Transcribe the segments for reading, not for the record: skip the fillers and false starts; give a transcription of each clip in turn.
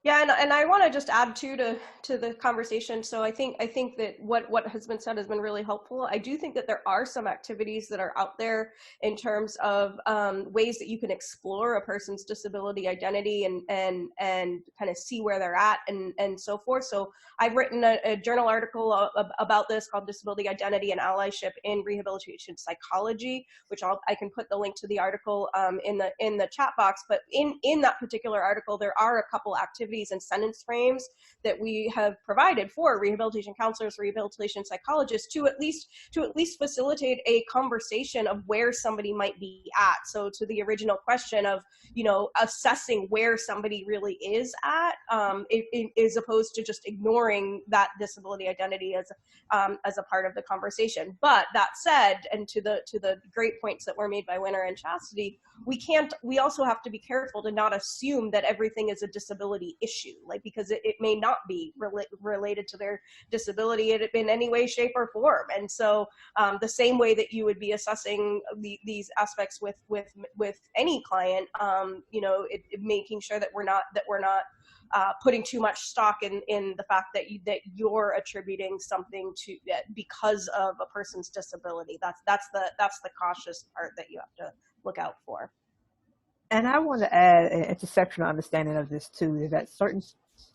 Yeah, and I want to just add too to the conversation. So I think that what has been said has been really helpful. I do think that there are some activities that are out there in terms of ways that you can explore a person's disability identity and kind of see where they're at and so forth. So I've written a journal article about this called Disability Identity and Allyship in Rehabilitation Psychology, which I can put the link to the article in the chat box. But in that particular article, there are a couple activities and sentence frames that we have provided for rehabilitation counselors, rehabilitation psychologists to at least facilitate a conversation of where somebody might be at. So to the original question of, you know, assessing where somebody really is at, as opposed to just ignoring that disability identity as a part of the conversation. But that said, and to the great points that were made by Winter and Chastity, we also have to be careful to not assume that everything is a disability issue, like, because it may not be related to their disability in any way, shape, or form. And so the same way that you would be assessing these aspects with any client, you know, making sure that we're not putting too much stock in the fact that you're attributing something to because of a person's disability. That's the cautious part that you have to look out for. And I want to add an intersectional understanding of this too, is that certain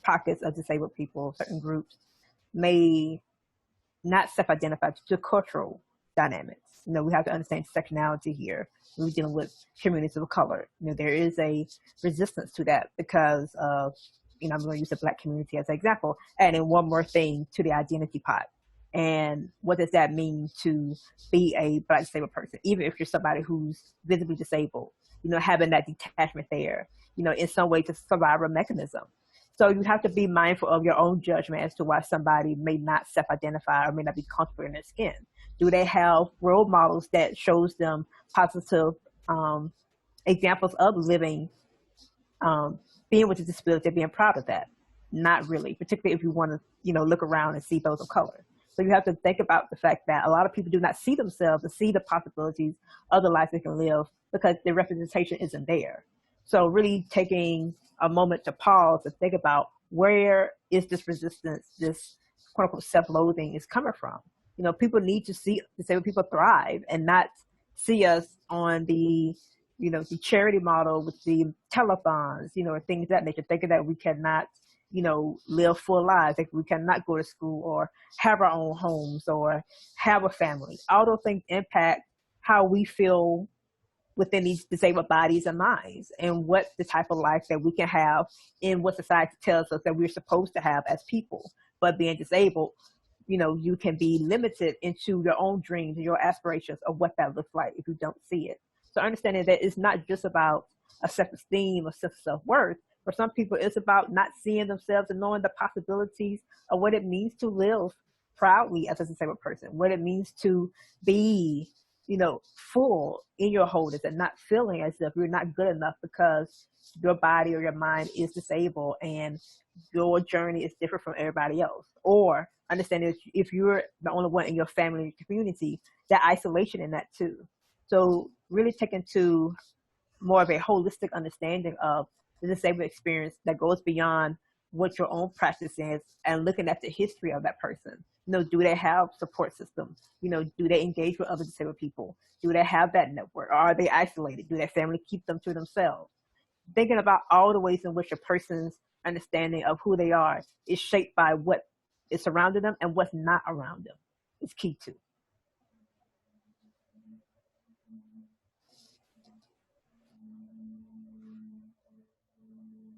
pockets of disabled people, certain groups, may not self-identify to cultural dynamics. You know, we have to understand intersectionality here. We're dealing with communities of color. You know, there is a resistance to that because of, you know, I'm going to use the Black community as an example, adding one more thing to the identity pot. And what does that mean to be a Black disabled person, even if you're somebody who's visibly disabled? You know, having that detachment there, you know, in some way to survival mechanism. So you have to be mindful of your own judgment as to why somebody may not self-identify or may not be comfortable in their skin. Do they have role models that shows them positive examples of living, being with a disability, being proud of that? Not really, particularly if you want to, you know, look around and see those of color. So you have to think about the fact that a lot of people do not see themselves and see the possibilities of the life they can live because their representation isn't there. So really taking a moment to pause and think about where is this resistance, this quote unquote self-loathing is coming from. You know, people need to see disabled people thrive and not see us on the, you know, the charity model with the telethons, you know, or things of that nature, thinking that we cannot, you know, live full lives, like we cannot go to school or have our own homes or have a family. All those things impact how we feel within these disabled bodies and minds, and what the type of life that we can have in what society tells us that we're supposed to have as people. But being disabled, you know, you can be limited into your own dreams and your aspirations of what that looks like if you don't see it. So understanding that it's not just about a self-esteem or self-worth. For some people, it's about not seeing themselves and knowing the possibilities of what it means to live proudly as a disabled person, what it means to be, you know, full in your wholeness and not feeling as if you're not good enough because your body or your mind is disabled and your journey is different from everybody else. Or understanding if you're the only one in your family and community, that isolation in that too. So really taking to more of a holistic understanding of the disabled experience that goes beyond what your own practice is and looking at the history of that person. You know, do they have support systems? You know, do they engage with other disabled people? Do they have that network? Or are they isolated? Do their family keep them to themselves? Thinking about all the ways in which a person's understanding of who they are is shaped by what is surrounding them and what's not around them is key too.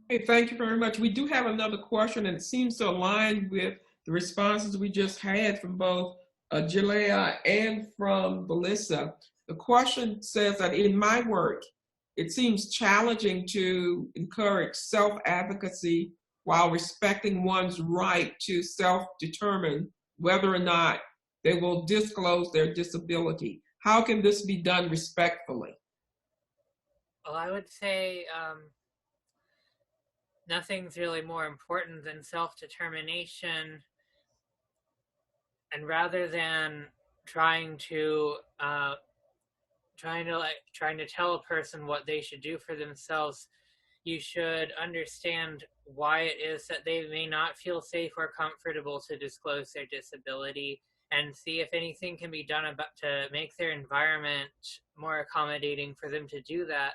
Hey, thank you very much. We do have another question, and it seems to align with the responses we just had from both Jalea and from Melissa. The question says that in my work, it seems challenging to encourage self-advocacy while respecting one's right to self-determine whether or not they will disclose their disability. How can this be done respectfully? Well, I would say nothing's really more important than self-determination. And rather than trying to tell a person what they should do for themselves, you should understand why it is that they may not feel safe or comfortable to disclose their disability, and see if anything can be done about to make their environment more accommodating for them to do that.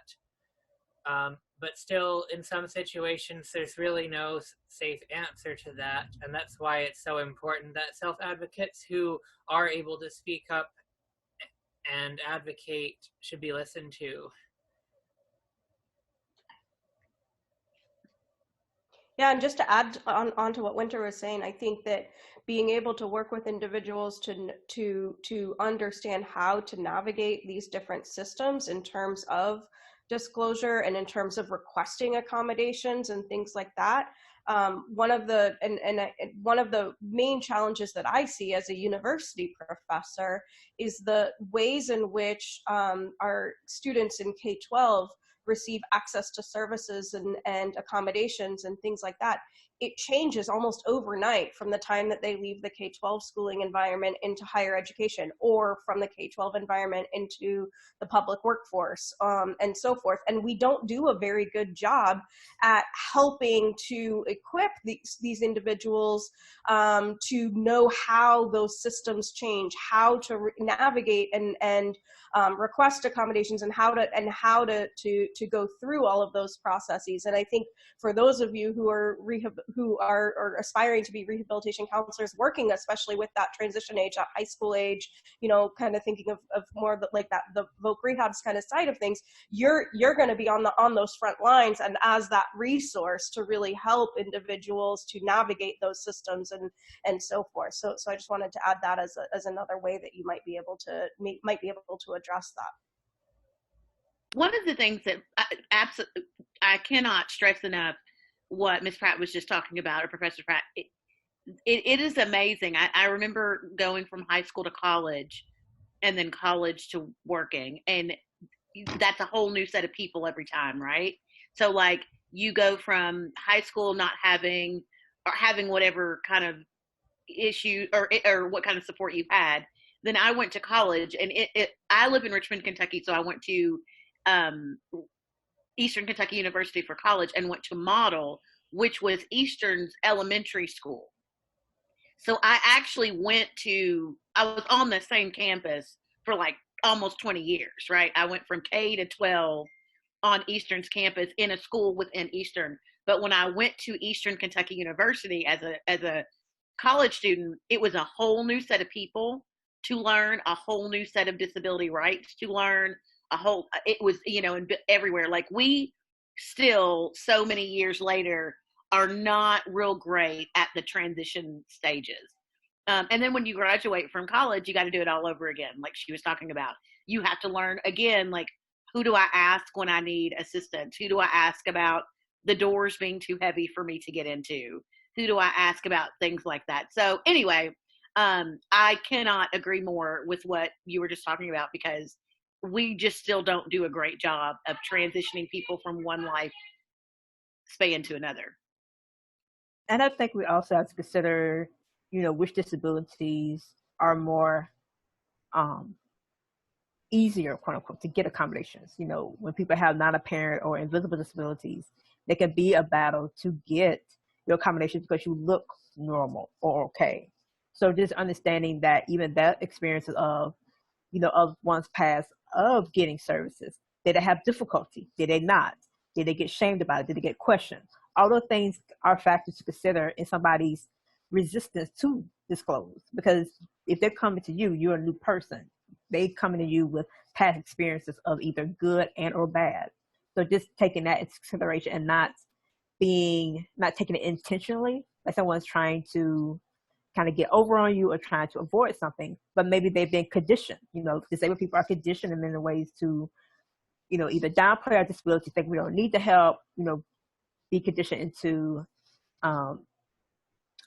But still, in some situations, there's really no safe answer to that, and that's why it's so important that self-advocates who are able to speak up and advocate should be listened to. Yeah, and just to add on to what Winter was saying, I think that being able to work with individuals to understand how to navigate these different systems in terms of disclosure and in terms of requesting accommodations and things like that. One of the one of the main challenges that I see as a university professor is the ways in which our students in K-12 receive access to services and accommodations and things like that. It changes almost overnight from the time that they leave the K-12 schooling environment into higher education, or from the K-12 environment into the public workforce, and so forth. And we don't do a very good job at helping to equip these individuals to know how those systems change, how to navigate and request accommodations, and how to go through all of those processes. And I think for those of you who are aspiring to be rehabilitation counselors, working especially with that transition age, that high school age, kind of thinking of more like that, the voc rehabs kind of side of things, you're going to be on those front lines and as that resource to really help individuals to navigate those systems and so forth. So I just wanted to add that as another way that you might be able to address that. One of the things that I cannot stress enough what Ms. Pratt was just talking about, or Professor Pratt, it is amazing. I remember going from high school to college and then college to working, and that's a whole new set of people every time, right? So like you go from high school not having or having whatever kind of issue or what kind of support you had. Then I went to college, and I live in Richmond, Kentucky, so I went to Eastern Kentucky University for college and went to Model, which was Eastern's elementary school. So I actually I was on the same campus for like almost 20 years, right? I went from K to 12 on Eastern's campus in a school within Eastern. But when I went to Eastern Kentucky University as a college student, it was a whole new set of people to learn, a whole new set of disability rights to learn, it was, everywhere. Like we still, so many years later, are not real great at the transition stages. And then when you graduate from college, you got to do it all over again. Like she was talking about, you have to learn again, like, who do I ask when I need assistance? Who do I ask about the doors being too heavy for me to get into? Who do I ask about things like that? So anyway, I cannot agree more with what you were just talking about, because we just still don't do a great job of transitioning people from one life span to another. And I think we also have to consider, which disabilities are more easier, quote unquote, to get accommodations. When people have non-apparent or invisible disabilities, they can be a battle to get your accommodations because you look normal or okay. So just understanding that even that experiences of one's past of getting services, did they have difficulty? Did they not? Did they get shamed about it? Did they get questioned? All those things are factors to consider in somebody's resistance to disclose. Because if they're coming to you, you're a new person. They coming to you with past experiences of either good and or bad. So just taking that into consideration and not taking it intentionally, like someone's trying to kind of get over on you or trying to avoid something, but maybe they've been conditioned. Disabled people are conditioned in many ways to, either downplay our disability, think we don't need the help, be conditioned into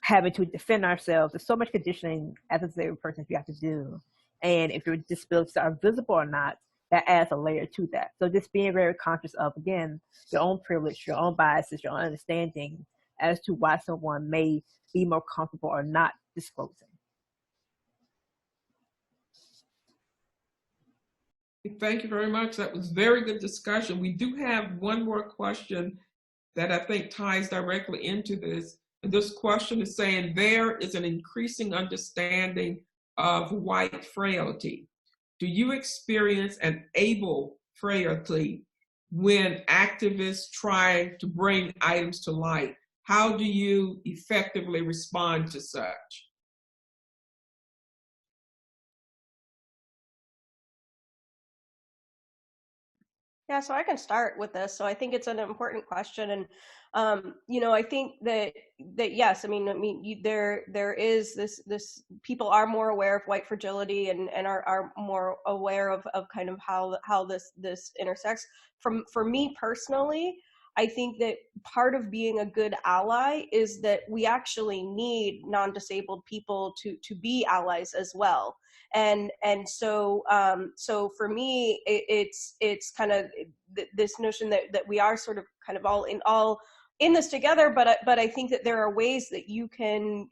having to defend ourselves. There's so much conditioning as a disabled person you have to do. And if your disabilities are visible or not, that adds a layer to that. So just being very conscious of, again, your own privilege, your own biases, your own understanding as to why someone may be more comfortable or not disclosing. Thank you very much. That was very good discussion. We do have one more question that I think ties directly into this. And this question is saying there is an increasing understanding of white frailty. Do you experience an able frailty when activists try to bring items to light? How do you effectively respond to such? Yeah, so I can start with this. So I think it's an important question, and I think that yes, there is this people are more aware of white fragility and are more aware of kind of how this intersects. For me personally, I think that part of being a good ally is that we actually need non-disabled people to be allies as well. So for me, it's kind of this notion that we are sort of kind of all in this together, but I think that there are ways that you can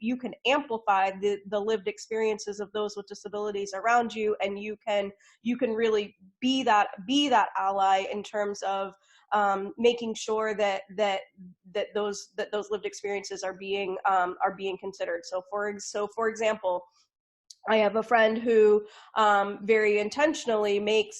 amplify the lived experiences of those with disabilities around you, and you can really be that ally in terms of making sure that those lived experiences are being considered. So for example, I have a friend who very intentionally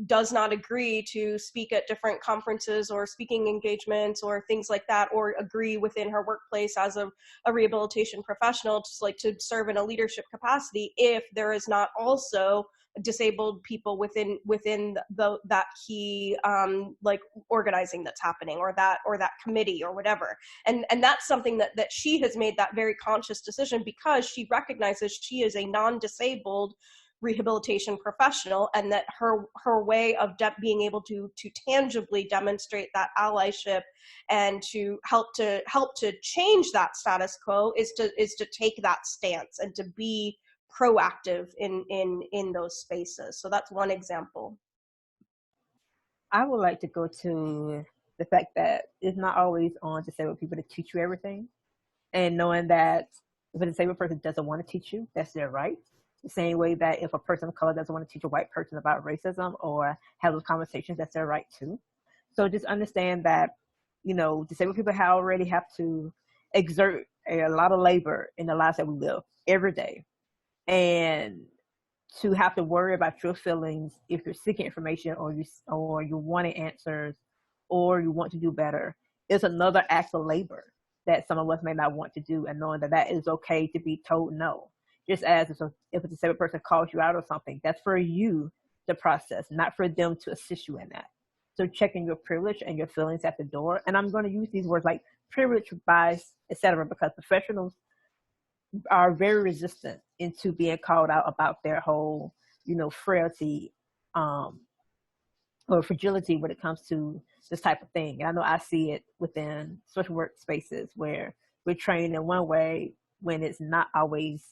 does not agree to speak at different conferences or speaking engagements or things like that, or agree within her workplace as a rehabilitation professional, just like to serve in a leadership capacity, if there is not also disabled people within that key organizing that's happening, or that committee or whatever. And that's something that she has made that very conscious decision, because she recognizes she is a non-disabled rehabilitation professional, and that her way of being able to tangibly demonstrate that allyship and to help to change that status quo is to take that stance and to be proactive in those spaces. So that's one example. I would like to go to the fact that it's not always on disabled people to teach you everything, and knowing that if a disabled person doesn't want to teach you, that's their right. The same way that if a person of color doesn't want to teach a white person about racism or have those conversations, that's their right too. So just understand that, disabled people already have to exert a lot of labor in the lives that we live every day. And to have to worry about your feelings if you're seeking information, or you wanting answers, or you want to do better, is another act of labor that some of us may not want to do, and knowing that is okay to be told no. Just as if a disabled person calls you out or something, that's for you to process, not for them to assist you in that. So checking your privilege and your feelings at the door. And I'm going to use these words like privilege, bias, etc., because professionals are very resistant into being called out about their whole, frailty or fragility when it comes to this type of thing. And I know I see it within social work spaces where we're trained in one way when it's not always,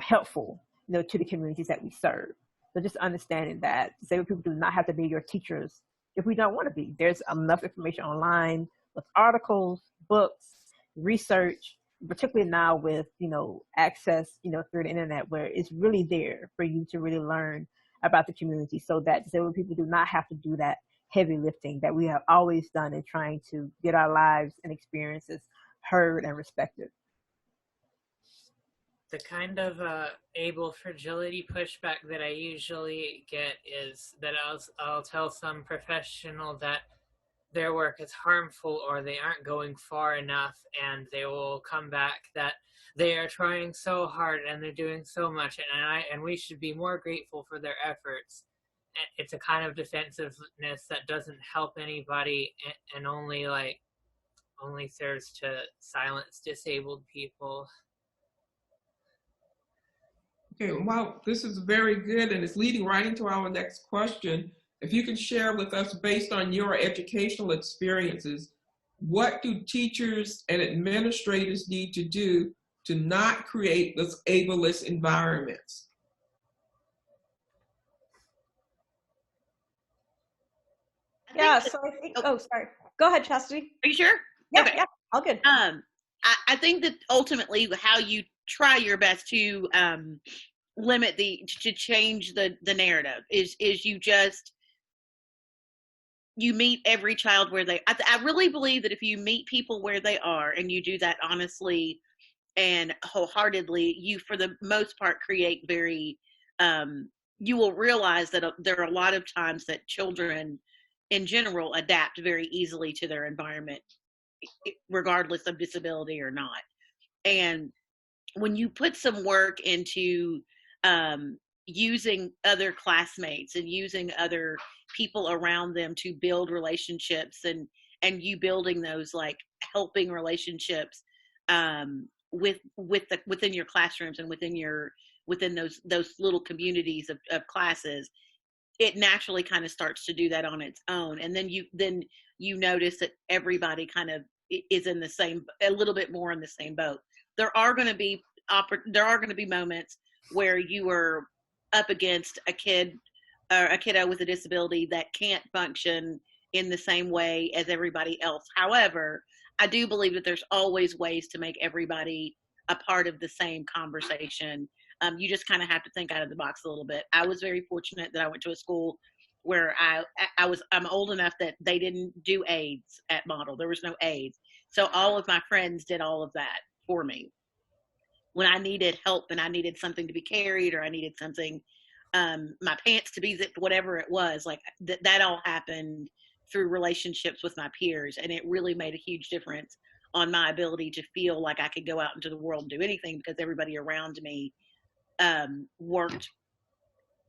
helpful, to the communities that we serve. So just understanding that disabled people do not have to be your teachers if we don't want to be. There's enough information online with articles, books, research, particularly now with access through the internet, where it's really there for you to really learn about the community, so that disabled people do not have to do that heavy lifting that we have always done in trying to get our lives and experiences heard and respected. The kind of able fragility pushback that I usually get is that I'll tell some professional that their work is harmful or they aren't going far enough, and they will come back that they are trying so hard and they're doing so much, and we should be more grateful for their efforts. It's a kind of defensiveness that doesn't help anybody, and only serves to silence disabled people. Okay, well, this is very good, and it's leading right into our next question. If you can share with us, based on your educational experiences, what do teachers and administrators need to do to not create those ableist environments? Yeah, so I think, oh, sorry. Go ahead, Chastity. Are you sure? Yeah, okay. Yeah, all good. I think that ultimately how you try your best to limit to change the narrative is you you meet every child where they, I really believe that if you meet people where they are and you do that honestly and wholeheartedly, you, for the most part, create very, you will realize that there are a lot of times that children in general adapt very easily to their environment, regardless of disability or not. And when you put some work into using other classmates and using other people around them to build relationships, and you building those like helping relationships within your classrooms and within those little communities of classes, it naturally kind of starts to do that on its own. And then you notice that everybody kind of is in the same, a little bit more in the same boat. There are going to be moments where you are up against a kiddo with a disability that can't function in the same way as everybody else. However, I do believe that there's always ways to make everybody a part of the same conversation. You just kind of have to think out of the box a little bit. I was very fortunate that I went to a school where I'm old enough that they didn't do aids at Model. There was no aids. So all of my friends did all of that for me. When I needed help and I needed something to be carried, or I needed something, my pants to be zipped, whatever it was, like that all happened through relationships with my peers. And it really made a huge difference on my ability to feel like I could go out into the world and do anything, because everybody around me worked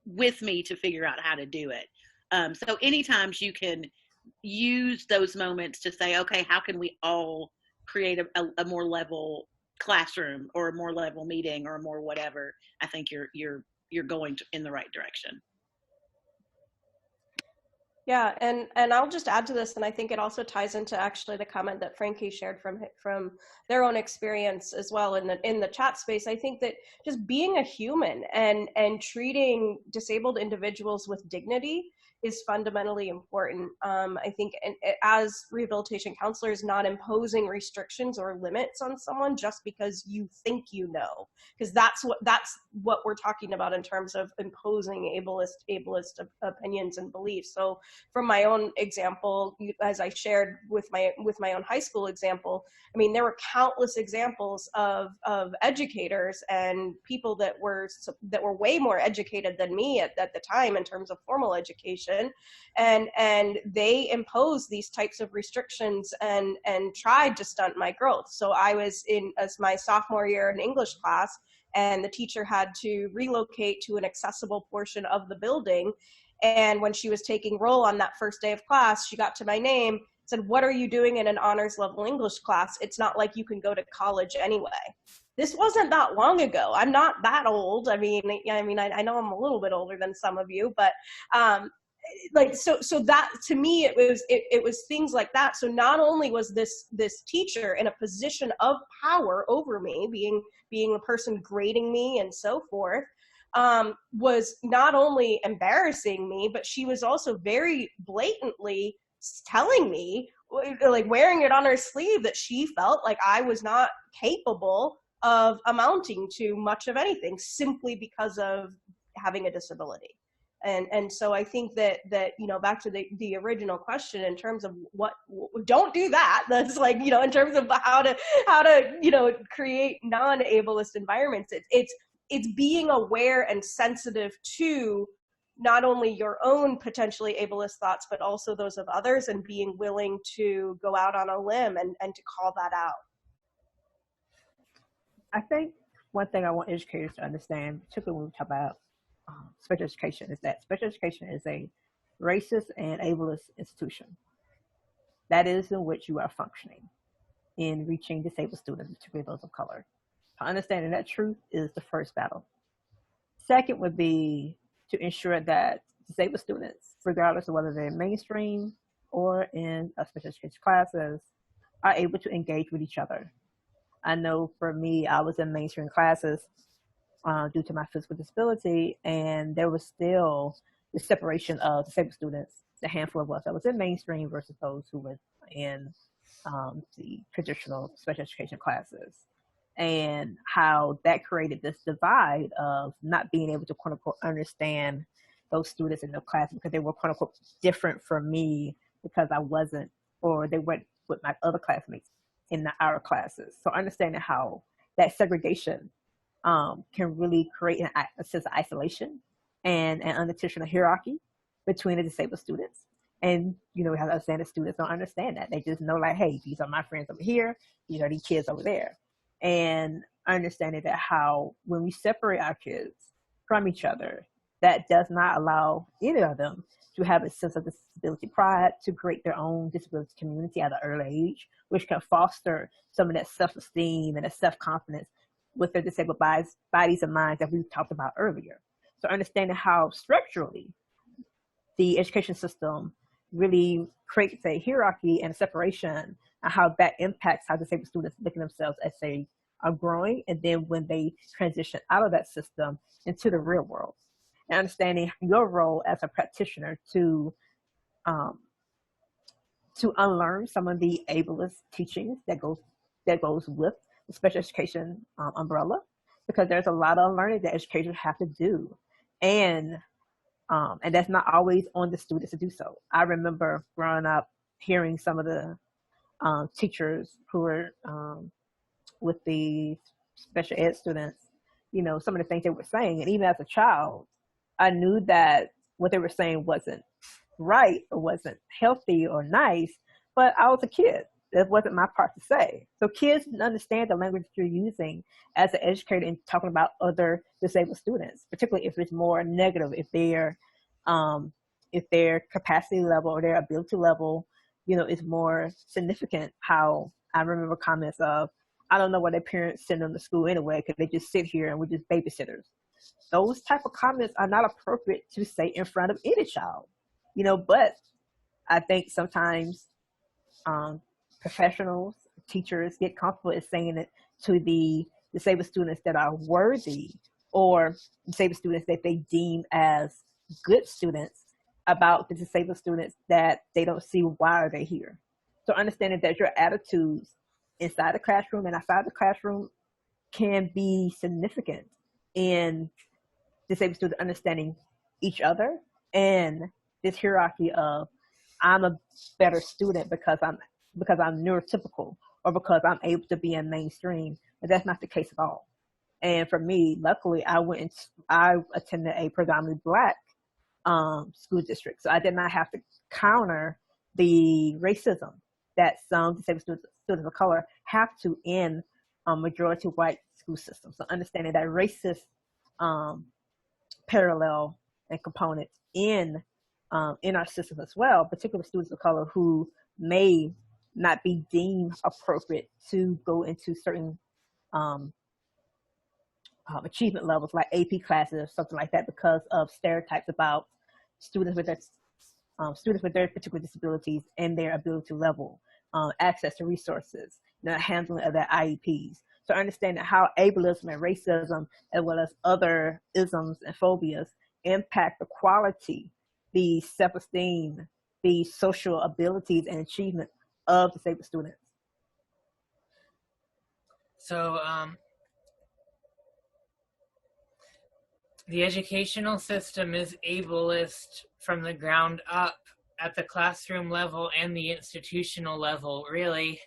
with me to figure out how to do it. So anytime you can use those moments to say, okay, how can we all create a more level classroom, or a more level meeting, or more whatever, I think you're going in the right direction. Yeah, and I'll just add to this, and I think it also ties into actually the comment that Frankie shared from their own experience as well in the chat space. I think that just being a human and treating disabled individuals with dignity is fundamentally important. I think as rehabilitation counselors, not imposing restrictions or limits on someone just because you think you know, because that's what we're talking about in terms of imposing ableist opinions and beliefs. So from my own example, as I shared with my own high school example, I mean, there were countless examples of educators and people that were way more educated than me at the time in terms of formal education, and they imposed these types of restrictions and tried to stunt my growth. So I was as my sophomore year in English class, and the teacher had to relocate to an accessible portion of the building. And when she was taking roll on that first day of class, she got to my name, said, "What are you doing in an honors level English class? It's not like you can go to college anyway." This wasn't that long ago. I'm not that old. I mean, I know I'm a little bit older than some of you, but like, so that to me, it was things like that. So not only was this teacher in a position of power over me, being the person grading me and so forth, was not only embarrassing me, but she was also very blatantly telling me, like wearing it on her sleeve, that she felt like I was not capable of amounting to much of anything simply because of having a disability. And so I think that back to the original question in terms of what, don't do that. That's like, in terms of how to create non-ableist environments. It's being aware and sensitive to not only your own potentially ableist thoughts, but also those of others, and being willing to go out on a limb and to call that out. I think one thing I want educators to understand, particularly when we talk about special education, is that special education is a racist and ableist institution. That is in which you are functioning in reaching disabled students, particularly those of color. Understanding that truth is the first battle. Second would be to ensure that disabled students, regardless of whether they're mainstream or in special education classes, are able to engage with each other. I know for me, I was in mainstream classes due to my physical disability, and there was still the separation of disabled students, the handful of us that was in mainstream versus those who were in the traditional special education classes, and how that created this divide of not being able to, quote unquote, understand those students in the class because they were, quote unquote, different from me because I wasn't, or they went with my other classmates in our classes. So understanding how that segregation can really create a sense of isolation and an unintentional hierarchy between the disabled students. And, you know, we have to understand that students don't understand that. They just know, like, hey, these are my friends over here, these are these kids over there. And understanding that how when we separate our kids from each other, that does not allow any of them to have a sense of disability pride, to create their own disability community at an early age, which can foster some of that self-esteem and that self-confidence with their disabled bodies and minds that we talked about earlier. So understanding how structurally the education system really creates a hierarchy and a separation, and how that impacts how disabled students look at themselves as they are growing, and then when they transition out of that system into the real world. And understanding your role as a practitioner to unlearn some of the ableist teachings that goes with the special education umbrella, because there's a lot of learning that educators have to do, and that's not always on the students to do so. I remember growing up hearing some of the teachers who were with the special ed students, you know, some of the things they were saying, and even as a child, I knew that what they were saying wasn't right or wasn't healthy or nice, but I was a kid. That wasn't my part to say. So kids understand the language that you're using as an educator in talking about other disabled students, particularly if it's more negative, if their capacity level or their ability level, you know, is more significant. How I remember comments of, I don't know why their parents send them to school anyway, because they just sit here and we're just babysitters. Those type of comments are not appropriate to say in front of any child, you know, but I think sometimes professionals, teachers get comfortable in saying it to the disabled students that are worthy, or disabled students that they deem as good students, about the disabled students that they don't see why are they here. So understanding that your attitudes inside the classroom and outside the classroom can be significant in disabled students understanding each other, and this hierarchy of, I'm a better student because I'm neurotypical, or because I'm able to be in mainstream. But that's not the case at all. And for me, luckily, I attended a predominantly Black school district, so I did not have to counter the racism that some disabled students of color have to in majority white school systems. So understanding that racist parallel and components in our system as well, particularly students of color who may not be deemed appropriate to go into certain achievement levels like AP classes or something like that, because of stereotypes about students with their particular disabilities and their ability level, access to resources, the handling of their IEPs. So understanding how ableism and racism, as well as other isms and phobias, impact the quality, the self-esteem, the social abilities and achievement of disabled students. So the educational system is ableist from the ground up at the classroom level and the institutional level, really.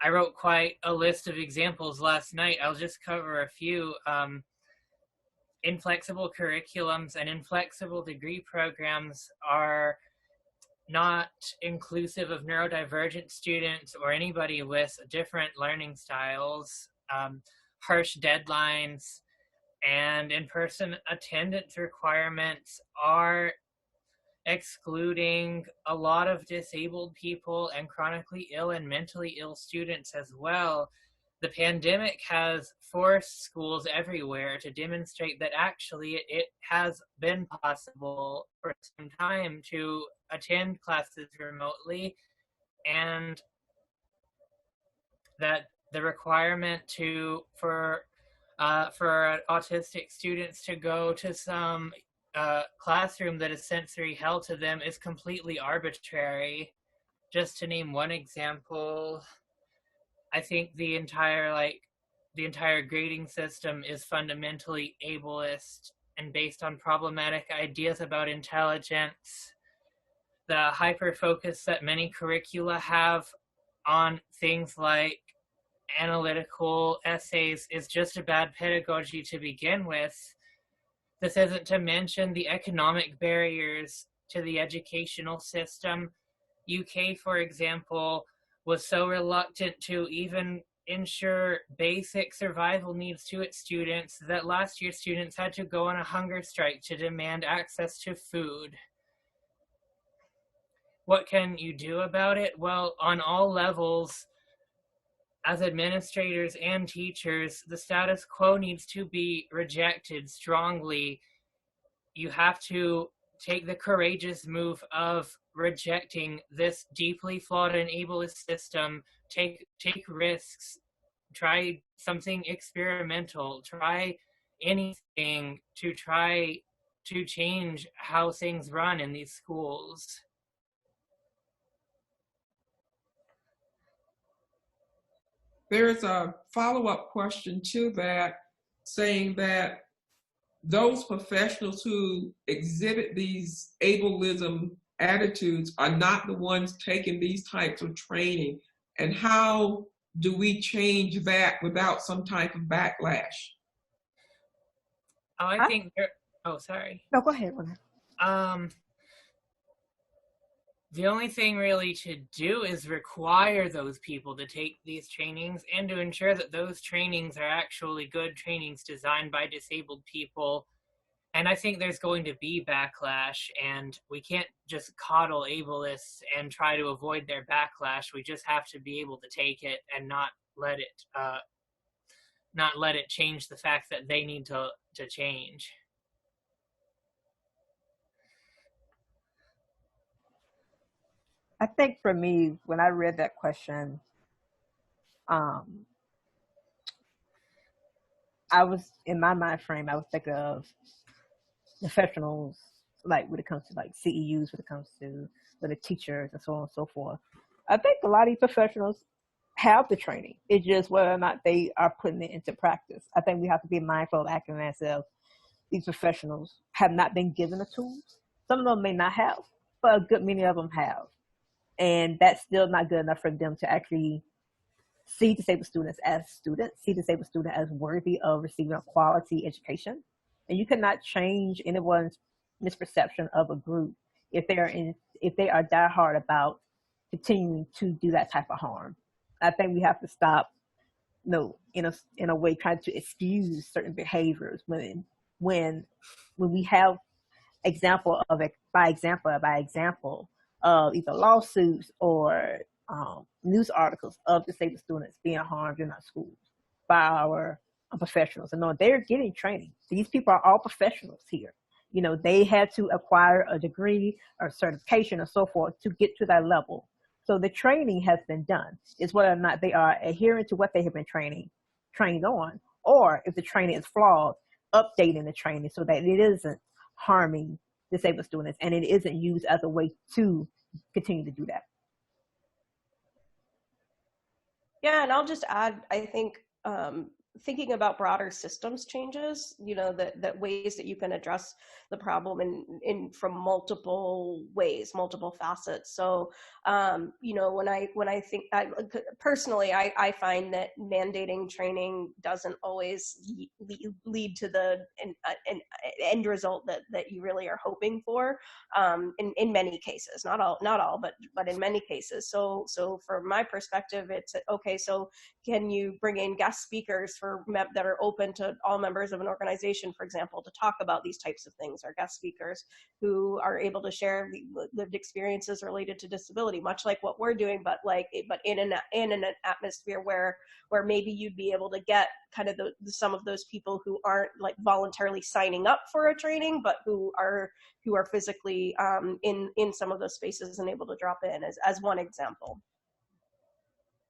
I wrote quite a list of examples last night. I'll just cover a few. Inflexible curriculums and inflexible degree programs are not inclusive of neurodivergent students or anybody with different learning styles. Harsh deadlines and in-person attendance requirements are excluding a lot of disabled people and chronically ill and mentally ill students as well. The pandemic has forced schools everywhere to demonstrate that actually it has been possible for some time to attend classes remotely, and that the requirement for autistic students to go to some classroom that is sensory held to them is completely arbitrary. Just to name one example, I think the entire grading system is fundamentally ableist and based on problematic ideas about intelligence. the hyper focus that many curricula have on things like analytical essays is just a bad pedagogy to begin with. This isn't to mention the economic barriers to the educational system. UK, for example, was so reluctant to even ensure basic survival needs to its students that last year students had to go on a hunger strike to demand access to food. What can you do about it? Well, on all levels, as administrators and teachers, the status quo needs to be rejected strongly. You have to take the courageous move of rejecting this deeply flawed and ableist system. Take risks. Try something experimental. Try anything to try to change how things run in these schools. There's a follow-up question to that, saying that those professionals who exhibit these ableism attitudes are not the ones taking these types of training. And how do we change that without some type of backlash? Oh, I think oh, sorry. No, go ahead. The only thing really to do is require those people to take these trainings and to ensure that those trainings are actually good trainings designed by disabled people. And I think there's going to be backlash, and we can't just coddle ableists and try to avoid their backlash. We just have to be able to take it and not let it change the fact that they need to change. I think for me, when I read that question, I was, in my mind frame, I was thinking of professionals, like when it comes to like CEUs, when it comes to the teachers and so on and so forth. I think a lot of these professionals have the training. It's just whether or not they are putting it into practice. I think we have to be mindful of acting as if these professionals have not been given the tools. Some of them may not have, but a good many of them have. And that's still not good enough for them to actually see disabled students, see disabled students as worthy of receiving a quality education. And you cannot change anyone's misperception of a group if they are diehard about continuing to do that type of harm. I think we have to stop, in a way, trying to excuse certain behaviors when we have example by example of either lawsuits or news articles of disabled students being harmed in our schools by our professionals. And no, they're getting training. These people are all professionals here. They had to acquire a degree or certification or so forth to get to that level. So the training has been done. It's whether or not they are adhering to what they have been trained on, or if the training is flawed, updating the training so that it isn't harming disabled students and it isn't used as a way to continue to do that. Yeah, and I'll just add, I think thinking about broader systems changes, that ways that you can address the problem in from multiple ways, multiple facets. So, when I think, personally, I find that mandating training doesn't always lead to the an end result that you really are hoping for. In many cases, not all, but in many cases. So from my perspective, it's okay. So can you bring in guest speakers that are open to all members of an organization, for example, to talk about these types of things, or guest speakers who are able to share lived experiences related to disability, much like what we're doing, but in an atmosphere where maybe you'd be able to get kind of some of those people who aren't like voluntarily signing up for a training, but who are physically in some of those spaces and able to drop in as one example.